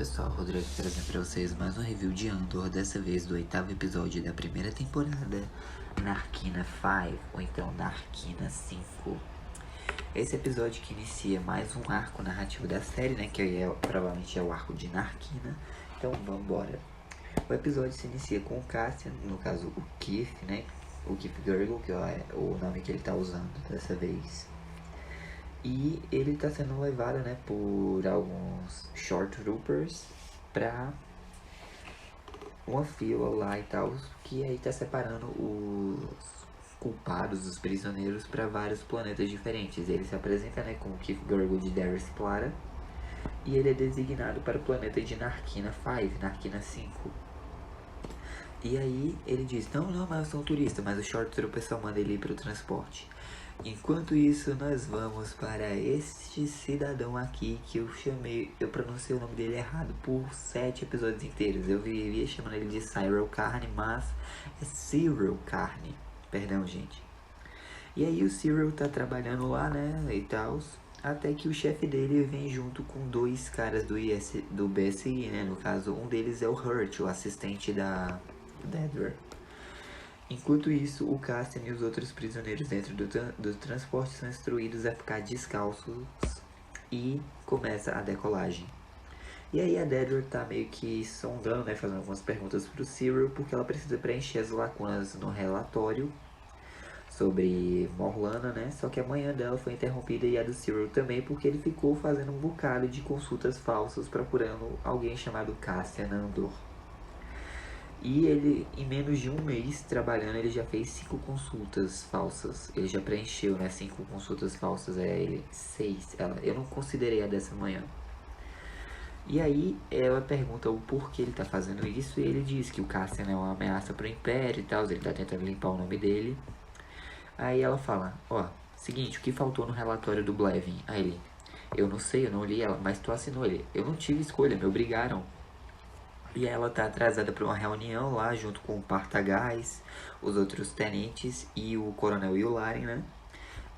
pessoal, Rodrigo trazendo pra vocês mais um review de Andor, dessa vez do 8º episódio da primeira temporada, Narkina 5, ou então Narkina 5. Esse episódio que inicia mais um arco narrativo da série, né, que provavelmente é o arco de Narkina, então vamos embora. O episódio se inicia com o Cassian, no caso o Keith, né, o Keith Gurgle, que é o nome que ele tá usando dessa vez. E ele tá sendo levado, né, por alguns Short Troopers pra uma fila lá e tal, que aí tá separando os culpados, os prisioneiros, para vários planetas diferentes. Ele se apresenta, né, com o Keith Gurgle de Darius Clara, e ele é designado para o planeta de Narkina 5, Narkina 5. E aí ele diz, não, mas eu sou um turista, mas o Short Trooper só manda ele ir pro transporte. Enquanto isso, nós vamos para este cidadão aqui que eu pronunciei o nome dele errado por 7 episódios inteiros. Eu vivia chamando ele de Cyril Carne, mas é Cyril Carne. Perdão, gente. E aí o Cyril tá trabalhando lá, né, e tal, até que o chefe dele vem junto com dois caras do BSI, né, no caso, um deles é o Hurt, o assistente da Dedra. Enquanto isso, o Cassian e os outros prisioneiros dentro do transporte são instruídos a ficar descalços e começa a decolagem. E aí a Dedra tá meio que sondando, né, fazendo algumas perguntas pro Cyril, porque ela precisa preencher as lacunas no relatório sobre Morlana, né, só que a manhã dela foi interrompida e a do Cyril também, porque ele ficou fazendo um bocado de consultas falsas procurando alguém chamado Cassian Andor. E ele, em menos de um mês trabalhando, ele já fez 5 consultas falsas. Ele já preencheu, né, 5 consultas falsas. Ele 6. Eu não considerei a dessa manhã. E aí ela pergunta o porquê ele tá fazendo isso. E ele diz que o Cassian é uma ameaça pro Império e tal. Ele tá tentando limpar o nome dele. Aí ela fala, seguinte, o que faltou no relatório do Blevin? Aí ele, eu não sei, eu não li ela, mas tu assinou. Ele, eu não tive escolha, me obrigaram. E ela tá atrasada para uma reunião lá junto com o Partagás, os outros tenentes e o Coronel Yularen, né?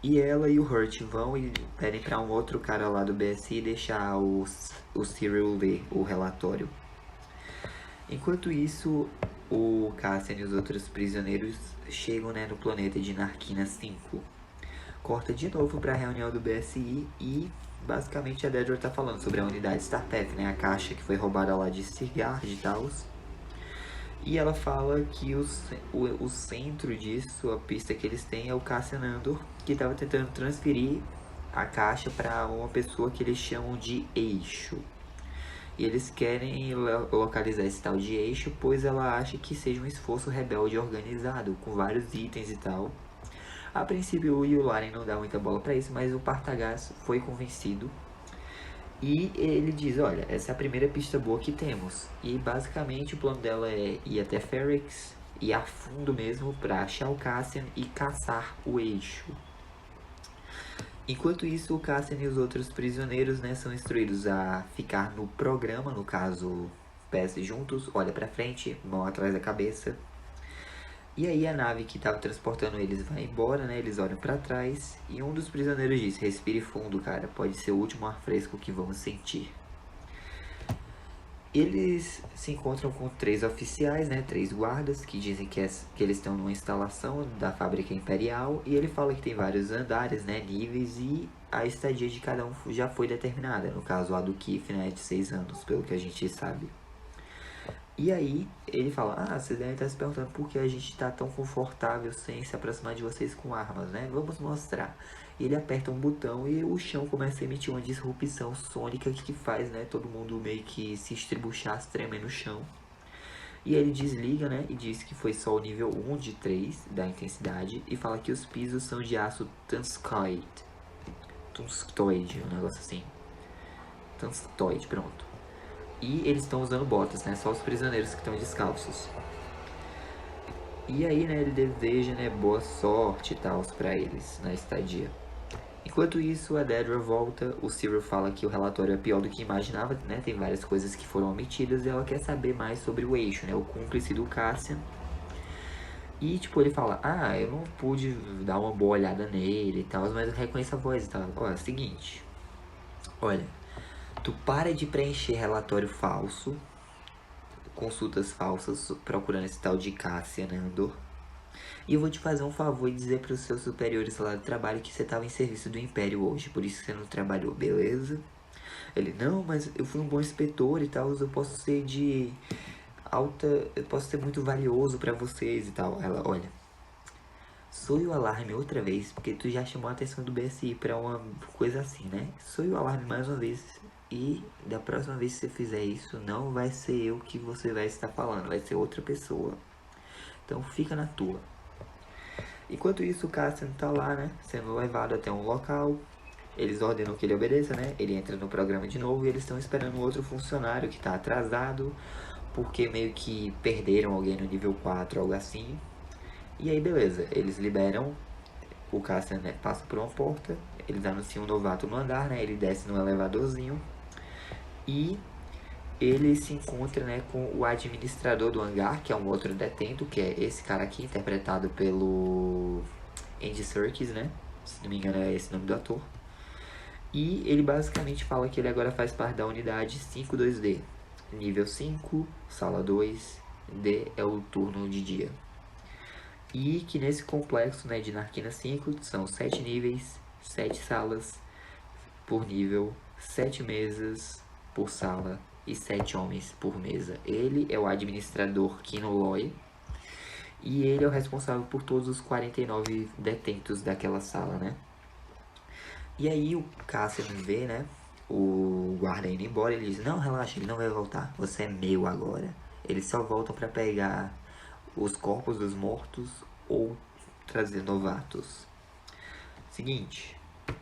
E ela e o Hurt vão e pedem para um outro cara lá do BSI deixar o Cyril ler o relatório. Enquanto isso, o Cassian e os outros prisioneiros chegam, né, no planeta de Narkina 5. Corta de novo para a reunião do BSI e basicamente a Dedra tá falando sobre a unidade Starpath, né? A caixa que foi roubada lá de Sigard e tal. E ela fala que o centro disso, a pista que eles têm é o Cassian Andor, que estava tentando transferir a caixa para uma pessoa que eles chamam de Eixo. E eles querem localizar esse tal de Eixo, pois ela acha que seja um esforço rebelde organizado, com vários itens e tal. A princípio o Yularen não dá muita bola pra isso, mas o Partagás foi convencido. E ele diz, olha, essa é a primeira pista boa que temos. E basicamente o plano dela é ir até Ferrix, ir a fundo mesmo pra achar o Cassian e caçar o Eixo. Enquanto isso, o Cassian e os outros prisioneiros, né, são instruídos a ficar no programa, no caso, pés juntos, olha pra frente, mão atrás da cabeça. E aí a nave que estava transportando eles vai embora, né? Eles olham para trás e um dos prisioneiros diz, respire fundo, cara, pode ser o último ar fresco que vamos sentir. Eles se encontram com 3 oficiais, né? 3 guardas que dizem que eles estão numa instalação da fábrica imperial. E ele fala que tem vários andares, né? Níveis, e a estadia de cada um já foi determinada. No caso, a do Keith, né? De 6 anos, pelo que a gente sabe. E aí ele fala, vocês devem estar se perguntando por que a gente está tão confortável sem se aproximar de vocês com armas, né? Vamos mostrar. E ele aperta um botão e o chão começa a emitir uma disrupção sônica que faz, né, todo mundo meio que se estribuchar, se tremer no chão. E ele desliga, né, e diz que foi só o nível 1 de 3 da intensidade e fala que os pisos são de aço tungstoide, um negócio assim. Tungstoide, pronto. E eles estão usando botas, né? Só os prisioneiros que estão descalços. E aí, né, ele deseja, né, boa sorte e tal pra eles na estadia. Enquanto isso, a Dedra volta, o Cyril fala que o relatório é pior do que imaginava, né? Tem várias coisas que foram omitidas e ela quer saber mais sobre o Eixo, né? O cúmplice do Cassian. E, tipo, ele fala, eu não pude dar uma boa olhada nele e tal, mas eu reconheço a voz e tal. É o seguinte, olha, Tu para de preencher relatório falso, consultas falsas, procurando esse tal de Cassian Andor. E eu vou te fazer um favor e dizer pros seus superiores lá do trabalho que você tava em serviço do Império hoje, por isso que você não trabalhou, beleza? Ele, não, mas eu fui um bom inspetor e tal, eu posso ser de alta, eu posso ser muito valioso pra vocês e tal. Ela, olha, soe o alarme outra vez, porque tu já chamou a atenção do BSI pra uma coisa assim, né? Soe o alarme mais uma vez e da próxima vez que você fizer isso, não vai ser eu que você vai estar falando, vai ser outra pessoa. Então fica na tua. Enquanto isso, o Cassian tá lá, né, sendo levado até um local. Eles ordenam que ele obedeça, né? Ele entra no programa de novo e eles estão esperando outro funcionário que tá atrasado, porque meio que perderam alguém no nível 4, algo assim. E aí, beleza, eles liberam o Cassian, né, passa por uma porta, eles anunciam um novato no andar, né? Ele desce no elevadorzinho e ele se encontra, né, com o administrador do hangar, que é um outro detento, que é esse cara aqui, interpretado pelo Andy Serkis, né? Se não me engano é esse o nome do ator. E ele basicamente fala que ele agora faz parte da unidade 52D. Nível 5, sala 2, D é o turno de dia. E que nesse complexo, né, de Narquina 5 são 7 níveis, 7 salas por nível, 7 mesas por sala e 7 homens por mesa. Ele é o administrador Kino Loy e ele é o responsável por todos os 49 detentos daquela sala, né? E aí o Cassian vê, né, o guarda indo embora, ele diz, não, relaxa, ele não vai voltar, você é meu agora. Eles só voltam pra pegar os corpos dos mortos ou trazer novatos. Seguinte,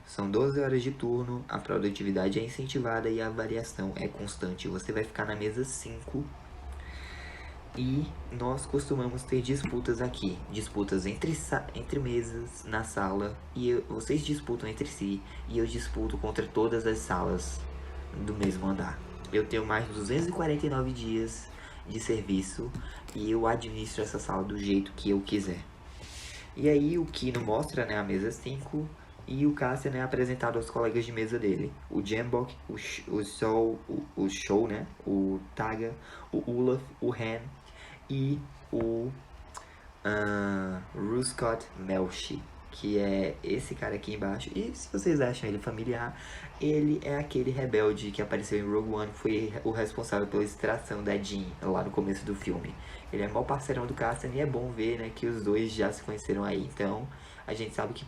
são 12 horas de turno, a produtividade é incentivada e a variação é constante. Você vai ficar na mesa 5 e nós costumamos ter disputas aqui. Disputas entre mesas na sala e vocês disputam entre si e eu disputo contra todas as salas do mesmo andar. Eu tenho mais de 249 dias de serviço e eu administro essa sala do jeito que eu quiser. E aí o Kino mostra, né, a mesa 5 e o Cassian é apresentado aos colegas de mesa dele. O Jambok, o Sol, o Show, né, o Taga, o Olaf, o Han e o Ruscott Melshi, que é esse cara aqui embaixo. E se vocês acham ele familiar, ele é aquele rebelde que apareceu em Rogue One, foi o responsável pela extração da Jean lá no começo do filme. Ele é mó parceirão do Cassian e é bom ver, né, que os dois já se conheceram aí. Então a gente sabe que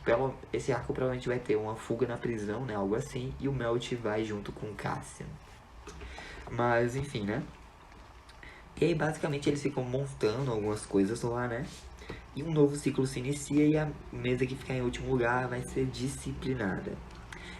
esse arco provavelmente vai ter uma fuga na prisão, né, algo assim, e o Melt vai junto com o Cassian. Mas enfim, né. E aí basicamente eles ficam montando algumas coisas lá, né? E um novo ciclo se inicia e a mesa que ficar em último lugar vai ser disciplinada.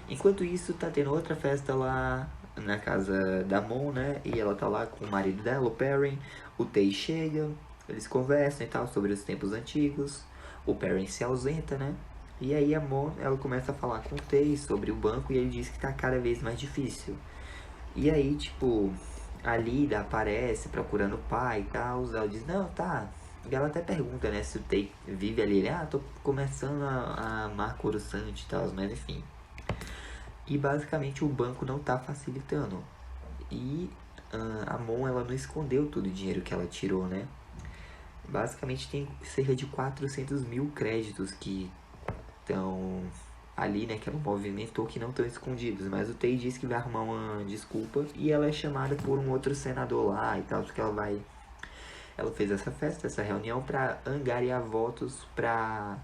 Enquanto isso, tá tendo outra festa lá na casa da Mon, né? E ela tá lá com o marido dela, o Perrin. O Tay chega, eles conversam e tal sobre os tempos antigos. O Perrin se ausenta, né? E aí a Mon, ela começa a falar com o Tay sobre o banco e ele diz que tá cada vez mais difícil. E aí, tipo, a Lida aparece procurando o pai e tal. Ela diz, não, tá. E ela até pergunta, né, se o Tay vive ali. Ele, tô começando a amar Coruscant e tal, mas enfim. E basicamente o banco não tá facilitando. E a Mon, ela não escondeu todo o dinheiro que ela tirou, né? Basicamente tem cerca de 400 mil créditos que estão ali, né, que ela movimentou, que não estão escondidos. Mas o Tay diz que vai arrumar uma desculpa e ela é chamada por um outro senador lá e tal, porque ela fez essa festa, essa reunião para angariar votos para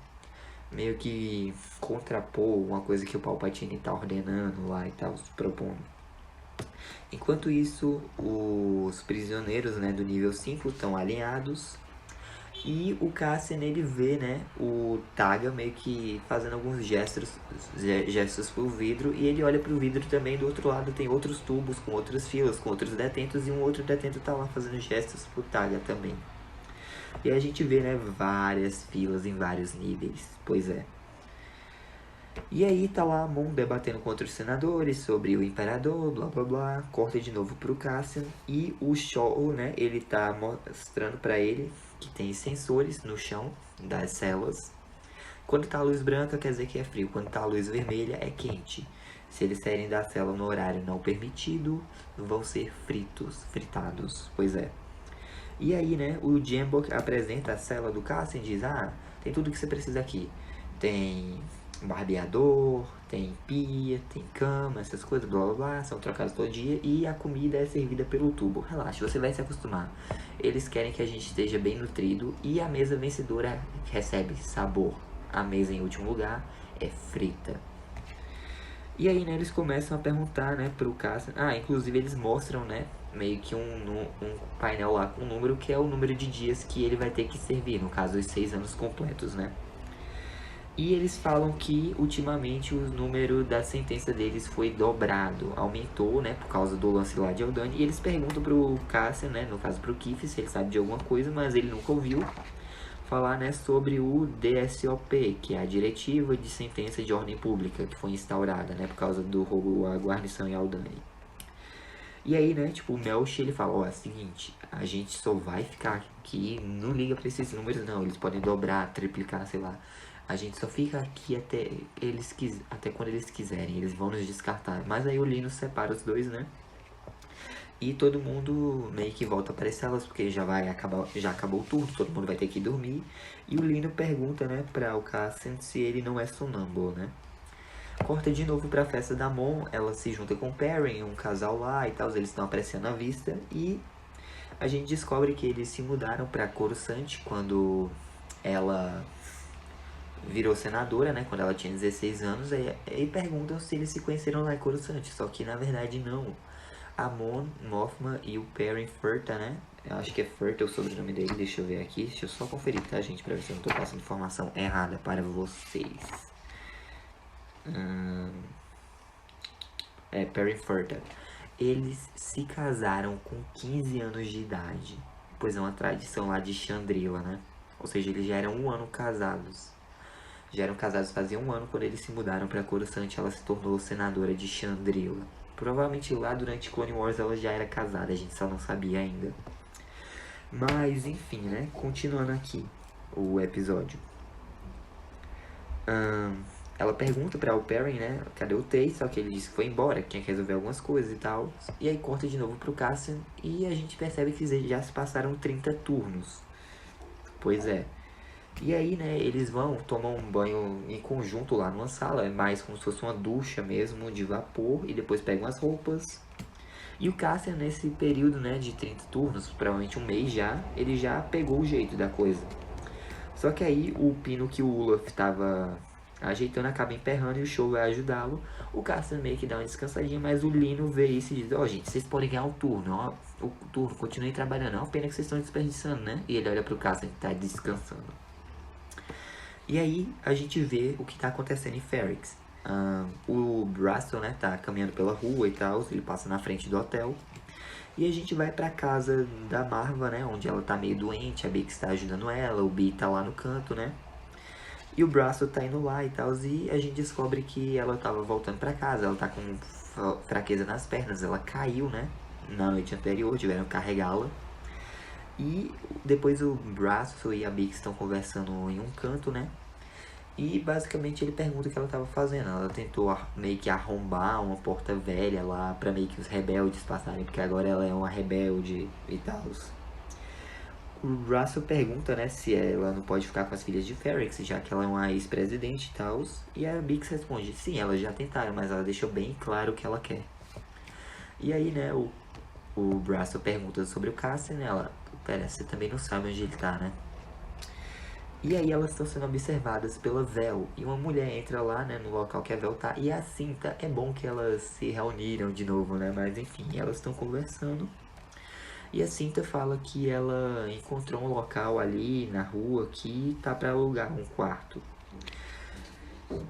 meio que contrapor uma coisa que o Palpatine tá ordenando lá e tal, se propondo. Enquanto isso, os prisioneiros, né, do nível 5 estão alinhados. E o Cassian, ele vê, né, o Taga meio que fazendo alguns gestos pro vidro. E ele olha pro vidro também, do outro lado tem outros tubos com outras filas, com outros detentos. E um outro detento tá lá fazendo gestos pro Taga também. E a gente vê, né, várias filas em vários níveis, pois é. E aí tá lá a Mon debatendo com outros senadores sobre o Imperador, blá blá blá. Corta de novo pro Cassian. E o Shaw, né, ele tá mostrando pra ele que tem sensores no chão das celas. Quando tá a luz branca quer dizer que é frio, quando tá a luz vermelha é quente. Se eles saírem da cela no horário não permitido, vão ser fritados. Pois é. E aí, né, o Jambok apresenta a cela do Cassian e diz, tem tudo que você precisa aqui. Tem um barbeador, tem pia, tem cama, essas coisas, blá blá blá, são trocadas todo dia e a comida é servida pelo tubo. Relaxa, você vai se acostumar. Eles querem que a gente esteja bem nutrido e a mesa vencedora recebe sabor. A mesa em último lugar é frita. E aí, né, eles começam a perguntar, né, pro Cassian. Inclusive eles mostram, né, meio que um painel lá com um número que é o número de dias que ele vai ter que servir, no caso, os 6 anos completos, né. E eles falam que, ultimamente, o número da sentença deles foi dobrado, aumentou, né, por causa do lance lá de Eldani. E eles perguntam pro Cassian, né, no caso pro Keith, se ele sabe de alguma coisa, mas ele nunca ouviu falar, né, sobre o DSOP, que é a Diretiva de Sentença de Ordem Pública, que foi instaurada, né, por causa do roubo à guarnição em Aldani. E aí, né, tipo, o Melch, ele fala, é o seguinte, a gente só vai ficar aqui, não liga pra esses números não, eles podem dobrar, triplicar, sei lá. A gente só fica aqui até quando eles quiserem, eles vão nos descartar. Mas aí o Linus separa os dois, né? E todo mundo meio que volta para as celas, porque já acabou o turno, todo mundo vai ter que dormir. E o Lino pergunta, né, para o Cassian se ele não é sonâmbulo, né? Corta de novo pra festa da Mon, ela se junta com o Perrin, um casal lá e tal, eles estão apreciando a vista. E a gente descobre que eles se mudaram pra Coruscant quando ela virou senadora, né, quando ela tinha 16 anos. E perguntam se eles se conheceram lá em Coruscant, só que na verdade não. A Mon Mothma e o Perrin Furta, né? Eu acho que é Furta o sobrenome dele, deixa eu ver aqui. Deixa eu só conferir, tá, gente? Pra ver se eu não tô passando informação errada para vocês. Perrin Furta. Eles se casaram com 15 anos de idade, pois é uma tradição lá de Chandrila, né? Ou seja, eles já eram um ano casados. Já eram casados fazia um ano quando eles se mudaram pra Coruscant. Ela se tornou senadora de Chandrila. Provavelmente lá durante Clone Wars ela já era casada, a gente só não sabia ainda. Mas enfim, né? Continuando aqui o episódio. Ela pergunta pra o Perrin, né? Cadê o Tay? Só que ele disse que foi embora, que tinha que resolver algumas coisas e tal. E aí corta de novo pro Cassian e a gente percebe que já se passaram 30 turnos. Pois é. E aí, né, eles tomam um banho em conjunto lá numa sala, é mais como se fosse uma ducha mesmo, de vapor, e depois pegam as roupas. E o Cassian, nesse período, né, de 30 turnos, provavelmente um mês já, ele já pegou o jeito da coisa. Só que aí, o pino que o Olaf estava ajeitando acaba emperrando e o Show vai ajudá-lo. O Cassian meio que dá uma descansadinha, mas o Lino vê isso e diz, gente, vocês podem ganhar o turno, ó, o turno, continuem trabalhando, é uma pena que vocês estão desperdiçando, né? E ele olha pro Cassian que tá descansando. E aí a gente vê o que tá acontecendo em Ferrix. O Braston, né, tá caminhando pela rua e tal, ele passa na frente do hotel. E a gente vai pra casa da Marva, né, onde ela tá meio doente, a Bix tá ajudando ela, o Bee tá lá no canto, né. E o Braston tá indo lá e tal, e a gente descobre que ela tava voltando pra casa, ela tá com fraqueza nas pernas, ela caiu, né, na noite anterior, tiveram que carregá-la. E depois o Braston e a Bix estão conversando em um canto, né? E basicamente ele pergunta o que ela estava fazendo. Ela tentou meio que arrombar uma porta velha lá pra meio que os rebeldes passarem, porque agora ela é uma rebelde e tal. O Braston pergunta, né, se ela não pode ficar com as filhas de Ferrix, já que ela é uma ex-presidente e tal. E a Bix responde, sim, elas já tentaram, mas ela deixou bem claro o que ela quer. E aí, né, o Braston pergunta sobre o Cassian, né, ela... Pera, você também não sabe onde ele tá, né? E aí elas estão sendo observadas pela Vel. E uma mulher entra lá, né, no local que a Vel tá. E a Cinta, é bom que elas se reuniram de novo, né? Mas enfim, elas estão conversando. E a Cinta fala que ela encontrou um local ali na rua que tá pra alugar um quarto.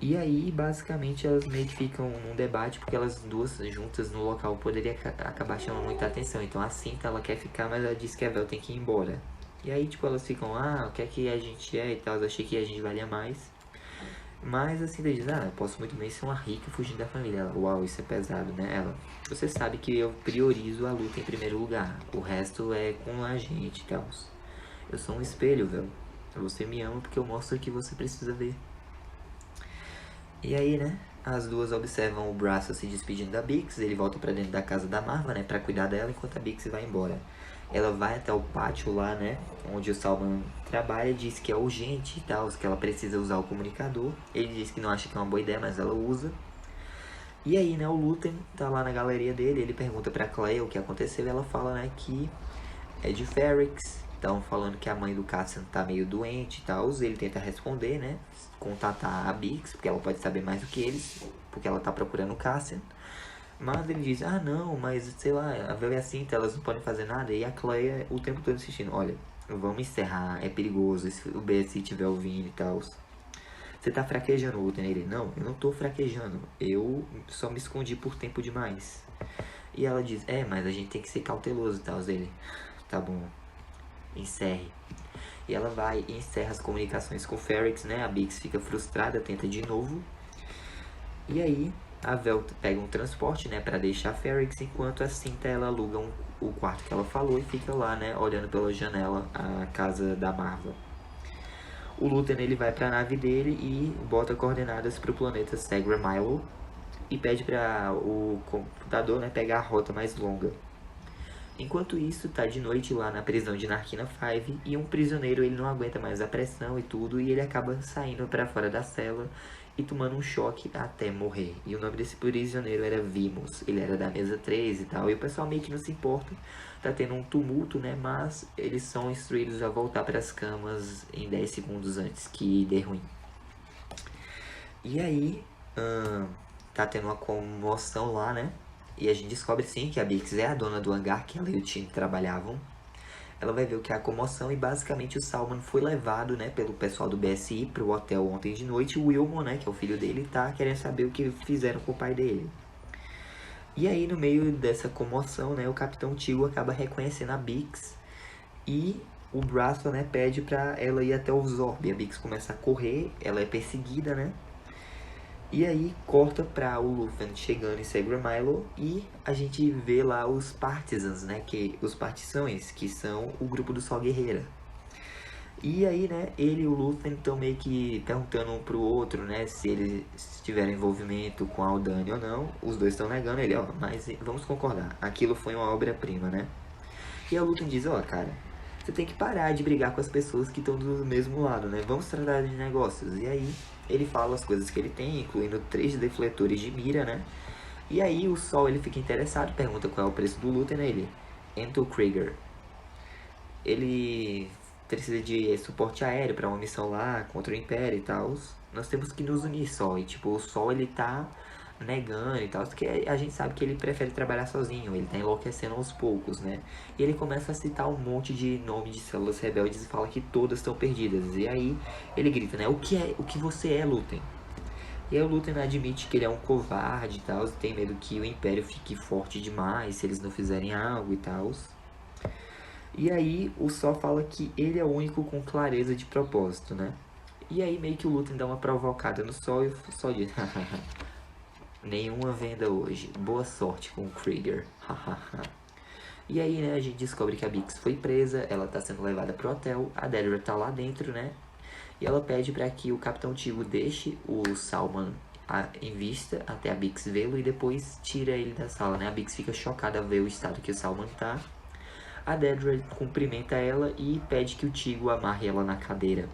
E aí, basicamente, elas meio que ficam num debate, porque elas duas juntas no local poderia acabar chamando muita atenção. Então a Cinta, ela quer ficar, mas ela diz que a Vel tem que ir embora. E aí, tipo, elas ficam, o que é que a gente é e tal, eu achei que a gente valia mais. Mas a Cinta diz, eu posso muito bem ser uma rica fugindo da família. Ela, uau, isso é pesado, né? Ela, você sabe que eu priorizo a luta em primeiro lugar, o resto é com a gente e tal. Eu sou um espelho, Vel. Você me ama porque eu mostro o que você precisa ver. E aí, né, as duas observam o Brasso se despedindo da Bix. Ele volta pra dentro da casa da Marva, né, pra cuidar dela, enquanto a Bix vai embora. Ela vai até o pátio lá, né, onde o Salman trabalha, diz que é urgente e tal, que ela precisa usar o comunicador. Ele diz que não acha que é uma boa ideia, mas ela usa. E aí, né, o Luthen tá lá na galeria dele, ele pergunta pra Clea o que aconteceu e ela fala, né, que é de Ferrix. Estão falando que a mãe do Cassian tá meio doente e tal. Ele tenta responder, né, contatar a Bix, porque ela pode saber mais do que eles, porque ela tá procurando o Cassian. Mas ele diz, ah não, mas sei lá, a Vel é assim, então elas não podem fazer nada. E a Clea o tempo todo insistindo, olha, vamos encerrar, é perigoso, se o BSI estiver ouvindo e tal. Você tá fraquejando, Luthen? Ele, não, eu não tô fraquejando, eu só me escondi por tempo demais. E ela diz, mas a gente tem que ser cauteloso e tal. Ele, tá bom, encerre. E ela vai e encerra as comunicações com o Ferrix, né? A Bix fica frustrada, tenta de novo. E aí, a Vel pega um transporte, né, pra deixar a Ferrix, enquanto a Cinta, ela aluga o quarto que ela falou e fica lá, né, olhando pela janela a casa da Marva. O Luthen, ele vai pra nave dele e bota coordenadas pro planeta Segra Milo e pede pra o computador, né, pegar a rota mais longa. Enquanto isso, tá de noite lá na prisão de Narkina 5 e um prisioneiro, ele não aguenta mais a pressão e tudo, e ele acaba saindo pra fora da cela e tomando um choque até morrer. E o nome desse prisioneiro era Vimos, ele era da mesa 3 e tal, e o pessoal meio que não se importa, tá tendo um tumulto, né, mas eles são instruídos a voltar para as camas em 10 segundos antes que dê ruim. E aí, tá tendo uma comoção lá, né, e a gente descobre sim que a Bix é a dona do hangar que ela e o time trabalhavam. Ela vai ver o que é a comoção e basicamente o Salman foi levado, né, pelo pessoal do BSI pro hotel ontem de noite. O Wilmon, né, que é o filho dele, tá querendo saber o que fizeram com o pai dele. E aí, no meio dessa comoção, né, o Capitão Tigo acaba reconhecendo a Bix e o Brasso, né, pede pra ela ir até o Zorb. A Bix começa a correr, ela é perseguida, né? E aí corta pra o Luthen chegando em Segra Milo e a gente vê lá os Partisans, né, os Partições, que são o grupo do Sol Guerreira. E aí, né, ele e o Luthen estão meio que perguntando um pro outro, né, se eles tiveram envolvimento com a Aldhani ou não. Os dois estão negando, ele, mas vamos concordar, aquilo foi uma obra-prima, né. E aí o Luthen diz, cara, você tem que parar de brigar com as pessoas que estão do mesmo lado, né, vamos tratar de negócios. E aí ele fala as coisas que ele tem, incluindo 3 defletores de mira, né? E aí o Sol, ele fica interessado, pergunta qual é o preço do Luthen, ele, Entel Krieger. Ele precisa de suporte aéreo para uma missão lá contra o Império e tal. Nós temos que nos unir, Sol. E tipo, o Sol, ele tá negando e tal, porque a gente sabe que ele prefere trabalhar sozinho, ele tá enlouquecendo aos poucos, né? E ele começa a citar um monte de nome de células rebeldes e fala que todas estão perdidas. E aí ele grita, né? O que você é, Luthen? E aí o Luthen admite que ele é um covarde e tal, e tem medo que o Império fique forte demais se eles não fizerem algo e tal. E aí o Sol fala que ele é o único com clareza de propósito, né? E aí meio que o Luthen dá uma provocada no Sol e o Sol diz, nenhuma venda hoje, boa sorte com o Krieger. E aí, né, a gente descobre que a Bix foi presa, ela tá sendo levada pro hotel, a Dedra tá lá dentro, né? E ela pede pra que o Capitão Tigo deixe o Salman em vista até a Bix vê-lo e depois tira ele da sala, né? A Bix fica chocada a ver o estado que o Salman tá. A Dedra cumprimenta ela e pede que o Tigo amarre ela na cadeira.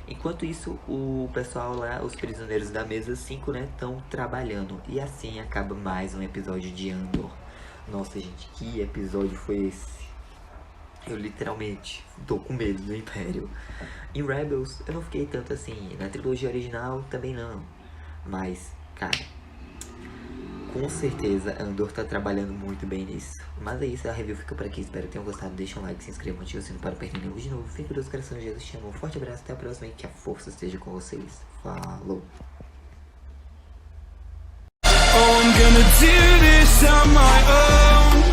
Enquanto isso, o pessoal lá, os prisioneiros da mesa 5, né, estão trabalhando. E assim acaba mais um episódio de Andor. Nossa, gente, que episódio foi esse? Eu literalmente tô com medo do Império. Em Rebels, eu não fiquei tanto assim. Na trilogia original, também não. Mas, cara, com certeza Andor tá trabalhando muito bem nisso. Mas é isso, a review fica por aqui. Espero que tenham gostado. Deixa um like, se inscreva, ativa o sino para perder nenhum de novo. Fique com Deus, coração, Jesus te ama. Um forte abraço, até a próxima e que a força esteja com vocês. Falou! Oh, I'm gonna do this on my own.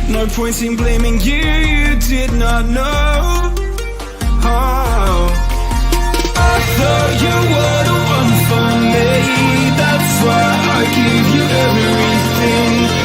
No point in blaming you, you did not know. Oh, I thought you were the one for me. That's why I give you everything.